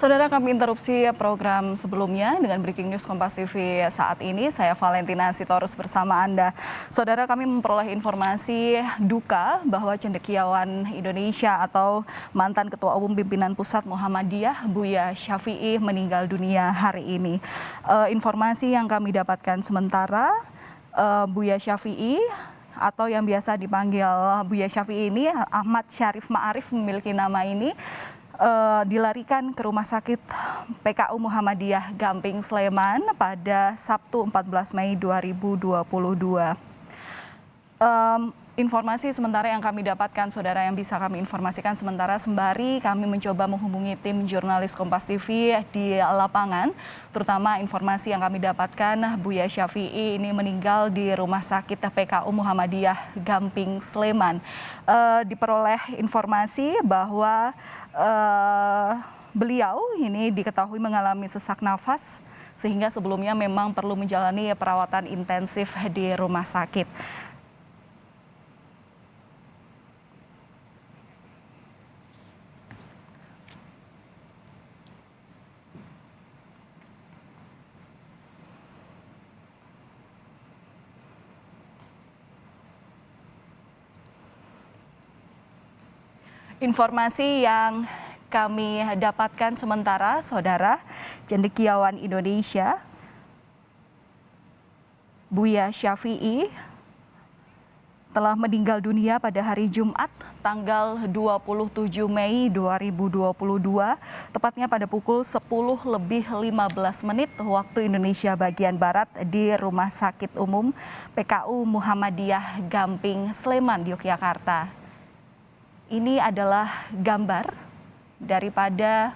Saudara, kami interupsi program sebelumnya dengan Breaking News Kompas TV saat ini. Saya Valentina Sitorus bersama Anda. Saudara, kami memperoleh informasi duka bahwa cendekiawan Indonesia atau mantan Ketua Umum Pimpinan Pusat Muhammadiyah Buya Syafi'i meninggal dunia hari ini. Informasi yang kami dapatkan sementara, Buya Syafi'i atau yang biasa dipanggil Buya Syafi'i ini, Ahmad Syarif Ma'arif memiliki nama ini, dilarikan ke Rumah Sakit PKU Muhammadiyah Gamping Sleman pada Sabtu 14 Mei 2022. Informasi sementara yang kami dapatkan, saudara, yang bisa kami informasikan sementara sembari kami mencoba menghubungi tim jurnalis Kompas TV di lapangan, terutama informasi yang kami dapatkan Buya Syafi'i ini meninggal di Rumah Sakit PKU Muhammadiyah Gamping Sleman. Diperoleh informasi bahwa beliau ini diketahui mengalami sesak nafas sehingga sebelumnya memang perlu menjalani perawatan intensif di rumah sakit. Informasi yang kami dapatkan sementara, saudara, cendekiawan Indonesia Buya Syafi'i telah meninggal dunia pada hari Jumat tanggal 27 Mei 2022, tepatnya pada pukul 10:15 waktu Indonesia bagian Barat di Rumah Sakit Umum PKU Muhammadiyah Gamping Sleman, Yogyakarta. Ini adalah gambar daripada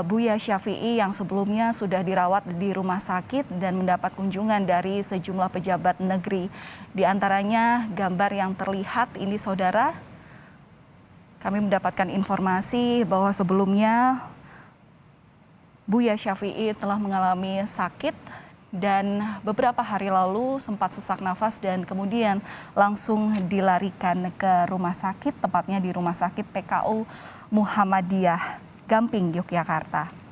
Buya Syafi'i yang sebelumnya sudah dirawat di rumah sakit dan mendapat kunjungan dari sejumlah pejabat negeri. Di antaranya gambar yang terlihat ini, saudara, kami mendapatkan informasi bahwa sebelumnya Buya Syafi'i telah mengalami sakit dan beberapa hari lalu sempat sesak nafas dan kemudian langsung dilarikan ke rumah sakit, tepatnya di Rumah Sakit PKU Muhammadiyah Gamping, Yogyakarta.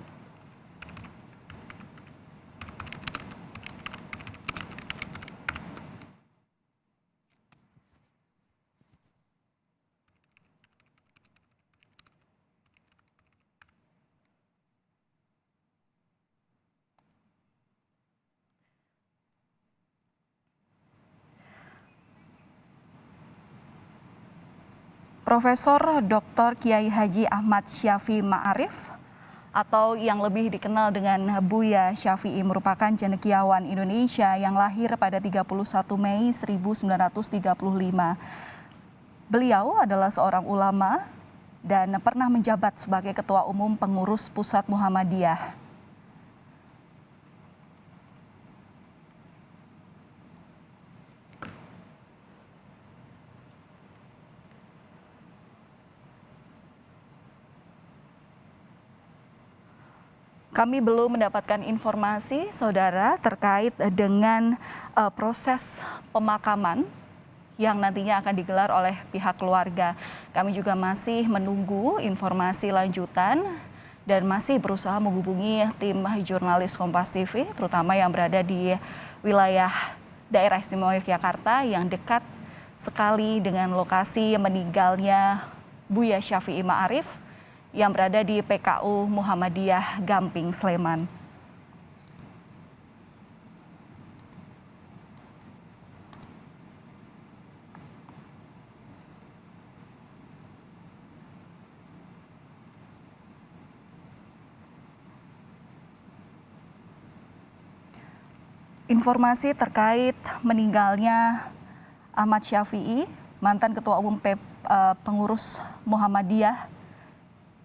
Profesor Dr. Kiai Haji Ahmad Syafi'i Ma'arif atau yang lebih dikenal dengan Buya Syafi'i merupakan cendekiawan Indonesia yang lahir pada 31 Mei 1935. Beliau adalah seorang ulama dan pernah menjabat sebagai Ketua Umum Pengurus Pusat Muhammadiyah. Kami belum mendapatkan informasi, saudara, terkait dengan proses pemakaman yang nantinya akan digelar oleh pihak keluarga. Kami juga masih menunggu informasi lanjutan dan masih berusaha menghubungi tim jurnalis Kompas TV, terutama yang berada di wilayah daerah istimewa Yogyakarta yang dekat sekali dengan lokasi meninggalnya Buya Syafi'i Ma'arif yang berada di PKU Muhammadiyah Gamping Sleman. Informasi terkait meninggalnya Ahmad Syafi'i, mantan Ketua Umum Pengurus Muhammadiyah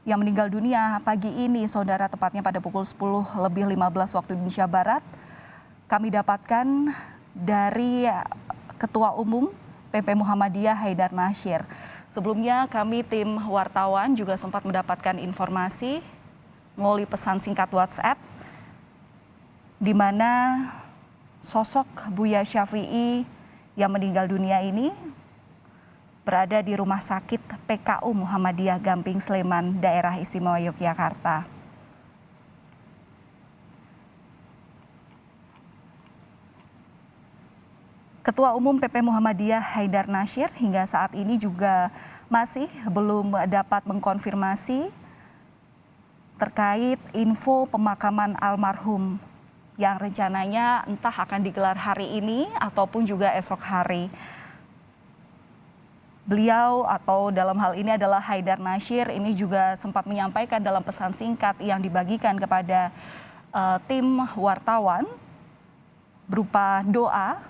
yang meninggal dunia pagi ini, saudara, tepatnya pada pukul 10:15 waktu Indonesia Barat, kami dapatkan dari Ketua Umum PP Muhammadiyah Haidar Nasyir. Sebelumnya kami tim wartawan juga sempat mendapatkan informasi melalui pesan singkat WhatsApp di mana sosok Buya Syafi'i yang meninggal dunia ini berada di Rumah Sakit PKU Muhammadiyah Gamping Sleman, Daerah Istimewa Yogyakarta. Ketua Umum PP Muhammadiyah Haidar Nasir hingga saat ini juga masih belum dapat mengkonfirmasi terkait info pemakaman almarhum yang rencananya entah akan digelar hari ini ataupun juga esok hari. Beliau atau dalam hal ini adalah Haidar Nasir ini juga sempat menyampaikan dalam pesan singkat yang dibagikan kepada tim wartawan berupa doa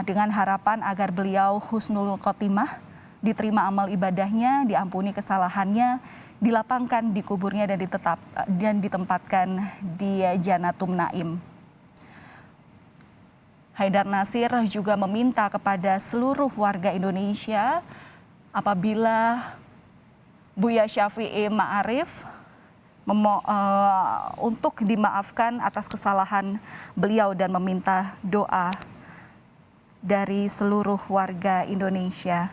dengan harapan agar beliau husnul khotimah, diterima amal ibadahnya, diampuni kesalahannya, dilapangkan di kuburnya dan ditempatkan di Jannatum Naim. Haidar Nasir juga meminta kepada seluruh warga Indonesia apabila Buya Syafi'i Ma'arif untuk dimaafkan atas kesalahan beliau dan meminta doa dari seluruh warga Indonesia.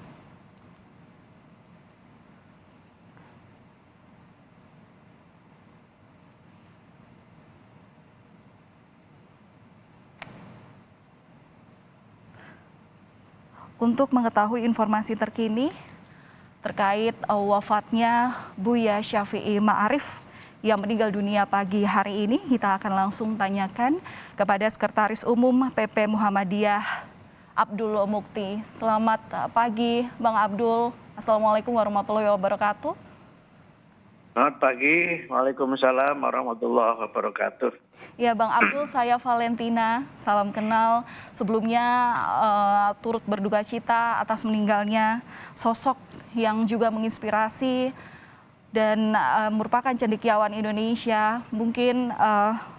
Untuk mengetahui informasi terkini terkait wafatnya Buya Syafi'i Ma'arif yang meninggal dunia pagi hari ini, kita akan langsung tanyakan kepada Sekretaris Umum PP Muhammadiyah Abdul Mukti. Selamat pagi Bang Abdul. Assalamualaikum warahmatullahi wabarakatuh. Selamat pagi, Waalaikumsalam warahmatullahi wabarakatuh. Ya Bang Abdul, saya Valentina, salam kenal. Sebelumnya turut berduka cita atas meninggalnya sosok yang juga menginspirasi dan merupakan cendekiawan Indonesia. Mungkin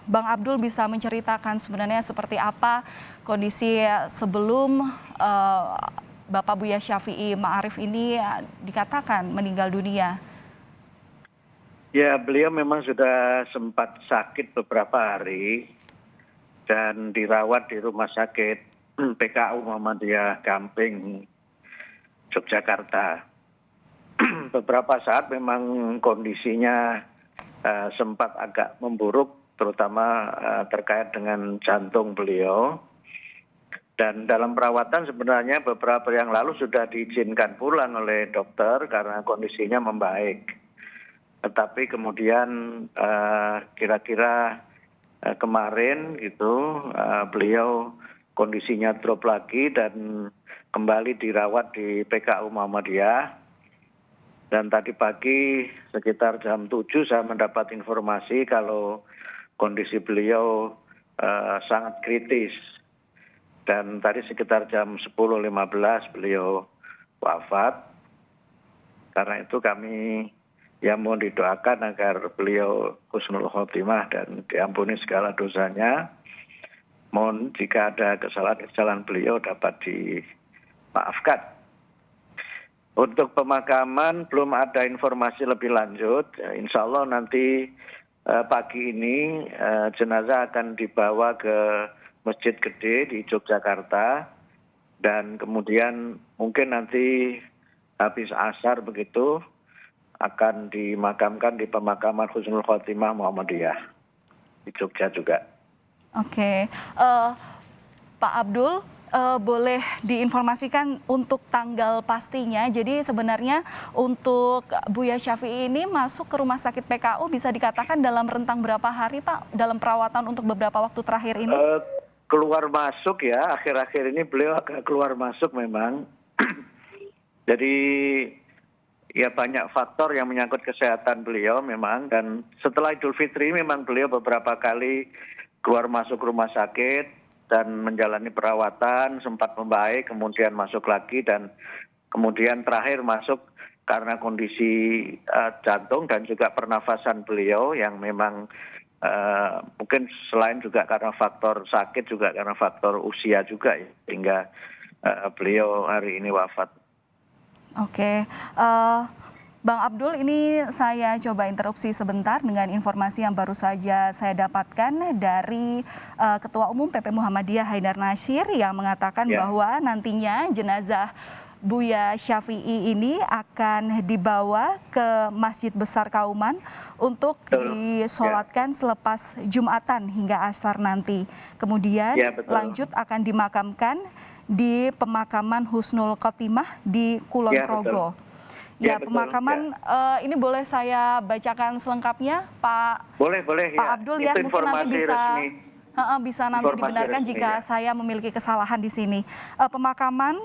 Bang Abdul bisa menceritakan sebenarnya seperti apa kondisi sebelum Bapak Buya Syafi'i Ma'arif ini dikatakan meninggal dunia. Ya, beliau memang sudah sempat sakit beberapa hari dan dirawat di rumah sakit PKU Muhammadiyah Gamping, Yogyakarta. Beberapa saat memang kondisinya sempat agak memburuk, terutama terkait dengan jantung beliau. Dan dalam perawatan sebenarnya beberapa yang lalu sudah diizinkan pulang oleh dokter karena kondisinya membaik. Tetapi kemudian kira-kira kemarin gitu beliau kondisinya drop lagi dan kembali dirawat di PKU Muhammadiyah. Dan tadi pagi sekitar jam 7 saya mendapat informasi kalau kondisi beliau sangat kritis. Dan tadi sekitar jam 10.15 beliau wafat. Karena itu kami mohon didoakan agar beliau husnul khotimah dan diampuni segala dosanya. Mohon jika ada kesalahan-kesalahan beliau dapat dimaafkan. Untuk pemakaman belum ada informasi lebih lanjut. Insya Allah nanti pagi ini jenazah akan dibawa ke Masjid Gede di Yogyakarta dan kemudian mungkin nanti habis asar begitu akan dimakamkan di pemakaman Husnul Khotimah Muhammadiyah di Jogja juga. Oke, Pak Abdul, boleh diinformasikan untuk tanggal pastinya. Jadi sebenarnya untuk Buya Syafi'i ini masuk ke rumah sakit PKU bisa dikatakan dalam rentang berapa hari Pak dalam perawatan untuk beberapa waktu terakhir ini? Keluar masuk ya, akhir-akhir ini beliau agak keluar masuk memang. Jadi ya banyak faktor yang menyangkut kesehatan beliau memang, dan setelah Idul Fitri memang beliau beberapa kali keluar masuk rumah sakit dan menjalani perawatan, sempat membaik, kemudian masuk lagi dan kemudian terakhir masuk karena kondisi jantung dan juga pernafasan beliau yang memang mungkin selain juga karena faktor sakit juga karena faktor usia juga ya, sehingga beliau hari ini wafat. Oke, Bang Abdul, ini saya coba interupsi sebentar dengan informasi yang baru saja saya dapatkan dari Ketua Umum PP Muhammadiyah Haidar Nasir yang mengatakan bahwa nantinya jenazah Buya Syafi'i ini akan dibawa ke Masjid Besar Kauman untuk disolatkan selepas Jumatan hingga asar nanti. Kemudian lanjut akan dimakamkan di pemakaman Husnul Khotimah di Kulon Ya, betul. Progo. Ya, Ya, betul. pemakaman ini boleh saya bacakan selengkapnya, Pak Boleh Pak ya. Abdul ya, Itu mungkin nanti informasi resmi. bisa nanti Informasi dibenarkan resmi jika ya. saya memiliki kesalahan di sini. Pemakaman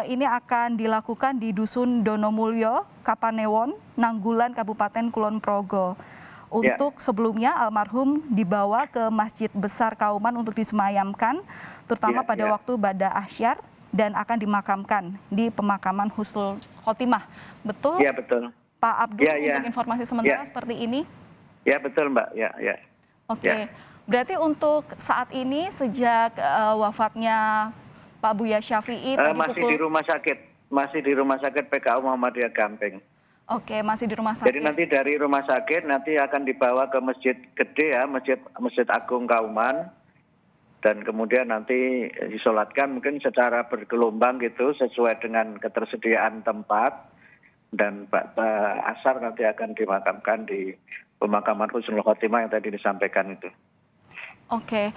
ini akan dilakukan di Dusun Donomulyo, Kapanewon, Nanggulan, Kabupaten Kulon Progo. Ya. Untuk sebelumnya almarhum dibawa ke Masjid Besar Kauman untuk disemayamkan, terutama pada waktu Bada Asyar, dan akan dimakamkan di pemakaman Husnul Khotimah. Betul? Ya, betul. Pak Abdul, Ya, ya. untuk informasi sementara Ya. seperti ini. Ya, betul Mbak. Ya. Oke, berarti untuk saat ini sejak wafatnya Pak Buya Syafi'i tadi Masih di rumah sakit. Masih di rumah sakit PKU Muhammadiyah Gamping. Oke, masih di rumah Jadi sakit. nanti dari rumah sakit nanti akan dibawa ke masjid gede ya, Masjid Agung Kauman. Dan kemudian nanti disolatkan mungkin secara bergelombang gitu sesuai dengan ketersediaan tempat. Dan Pak Asar nanti akan dimakamkan di pemakaman Husnul Khotimah yang tadi disampaikan itu. Oke,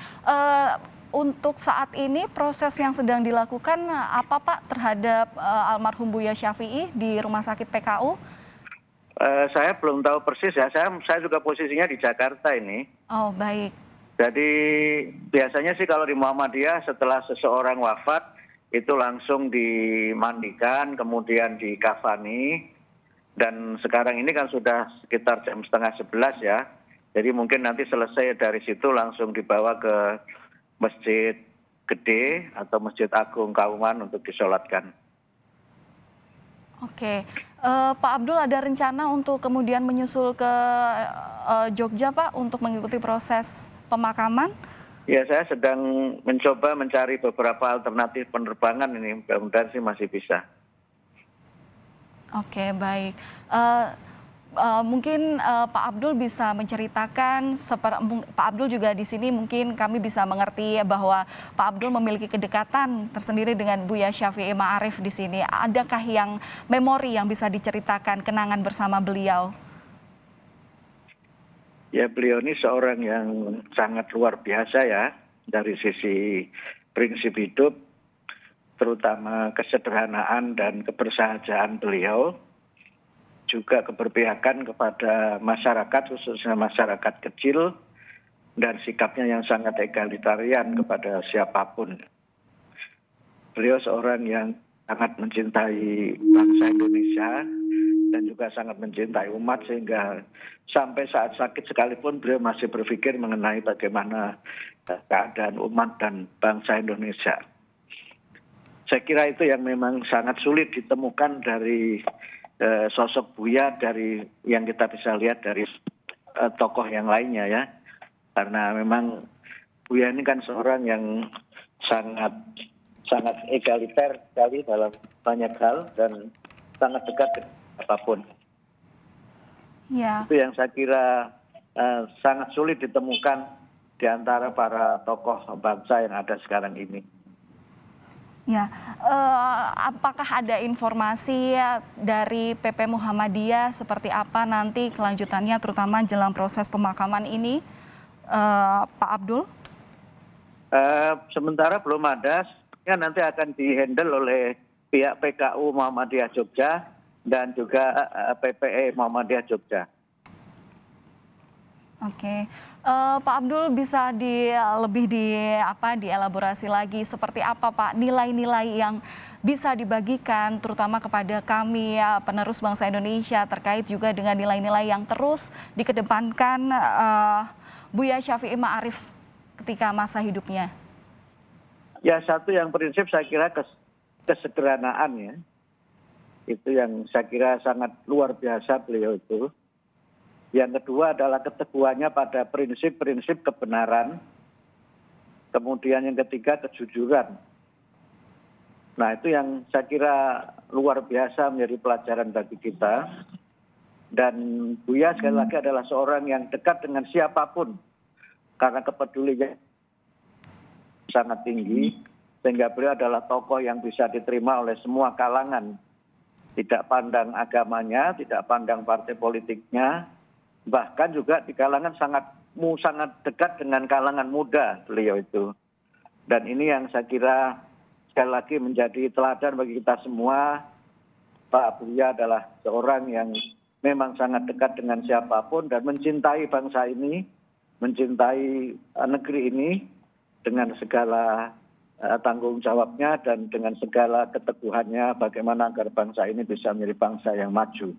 untuk saat ini proses yang sedang dilakukan apa Pak terhadap almarhum Buya Syafi'i di rumah sakit PKU? Saya belum tahu persis ya, saya juga posisinya di Jakarta ini. Oh, baik. Jadi biasanya sih kalau di Muhammadiyah setelah seseorang wafat itu langsung dimandikan, kemudian dikafani, dan sekarang ini kan sudah sekitar jam 10:30 ya. Jadi mungkin nanti selesai dari situ langsung dibawa ke Masjid Gede atau Masjid Agung Kauman untuk disolatkan. Oke, Pak Abdul ada rencana untuk kemudian menyusul ke Jogja Pak untuk mengikuti proses pemakaman? Ya, saya sedang mencoba mencari beberapa alternatif penerbangan ini, mudah-mudahan sih masih bisa. Oke, baik. Mungkin Pak Abdul bisa menceritakan, Pak Abdul juga di sini mungkin kami bisa mengerti bahwa Pak Abdul memiliki kedekatan tersendiri dengan Buya Syafi'i Ma'arif di sini. Adakah yang memori yang bisa diceritakan kenangan bersama beliau? Ya, beliau ini seorang yang sangat luar biasa ya dari sisi prinsip hidup, terutama kesederhanaan dan kebersahajaan beliau, juga keberpihakan kepada masyarakat, khususnya masyarakat kecil, dan sikapnya yang sangat egalitarian kepada siapapun. Beliau seorang yang sangat mencintai bangsa Indonesia dan juga sangat mencintai umat, sehingga sampai saat sakit sekalipun beliau masih berpikir mengenai bagaimana keadaan umat dan bangsa Indonesia. Saya kira itu yang memang sangat sulit ditemukan dari sosok Buya, dari yang kita bisa lihat dari tokoh yang lainnya ya. Karena memang Buya ini kan seorang yang sangat egaliter sekali dalam banyak hal dan sangat dekat dengan apapun. Ya. Itu yang saya kira sangat sulit ditemukan di antara para tokoh bangsa yang ada sekarang ini. Ya, apakah ada informasi dari PP Muhammadiyah seperti apa nanti kelanjutannya, terutama jelang proses pemakaman ini, Pak Abdul? Sementara belum ada, nanti akan dihandle oleh pihak PKU Muhammadiyah Jogja dan juga PPE Muhammadiyah Jogja. Oke, Pak Abdul bisa lebih dielaborasi lagi seperti apa Pak nilai-nilai yang bisa dibagikan terutama kepada kami penerus bangsa Indonesia terkait juga dengan nilai-nilai yang terus dikedepankan Buya Syafi'i Ma'arif ketika masa hidupnya. Ya, satu yang prinsip saya kira kesederhanaan ya. Itu yang saya kira sangat luar biasa beliau itu. Yang kedua adalah keteguhannya pada prinsip-prinsip kebenaran. Kemudian yang ketiga kejujuran. Nah, itu yang saya kira luar biasa menjadi pelajaran bagi kita. Dan Buya sekali lagi adalah seorang yang dekat dengan siapapun. Karena kepeduliannya sangat tinggi. Sehingga beliau adalah tokoh yang bisa diterima oleh semua kalangan. Tidak pandang agamanya, tidak pandang partai politiknya. Bahkan juga di kalangan sangat dekat dengan kalangan muda beliau itu. Dan ini yang saya kira sekali lagi menjadi teladan bagi kita semua. Pak Buya adalah seorang yang memang sangat dekat dengan siapapun dan mencintai bangsa ini, mencintai negeri ini dengan segala tanggung jawabnya dan dengan segala keteguhannya bagaimana agar bangsa ini bisa menjadi bangsa yang maju.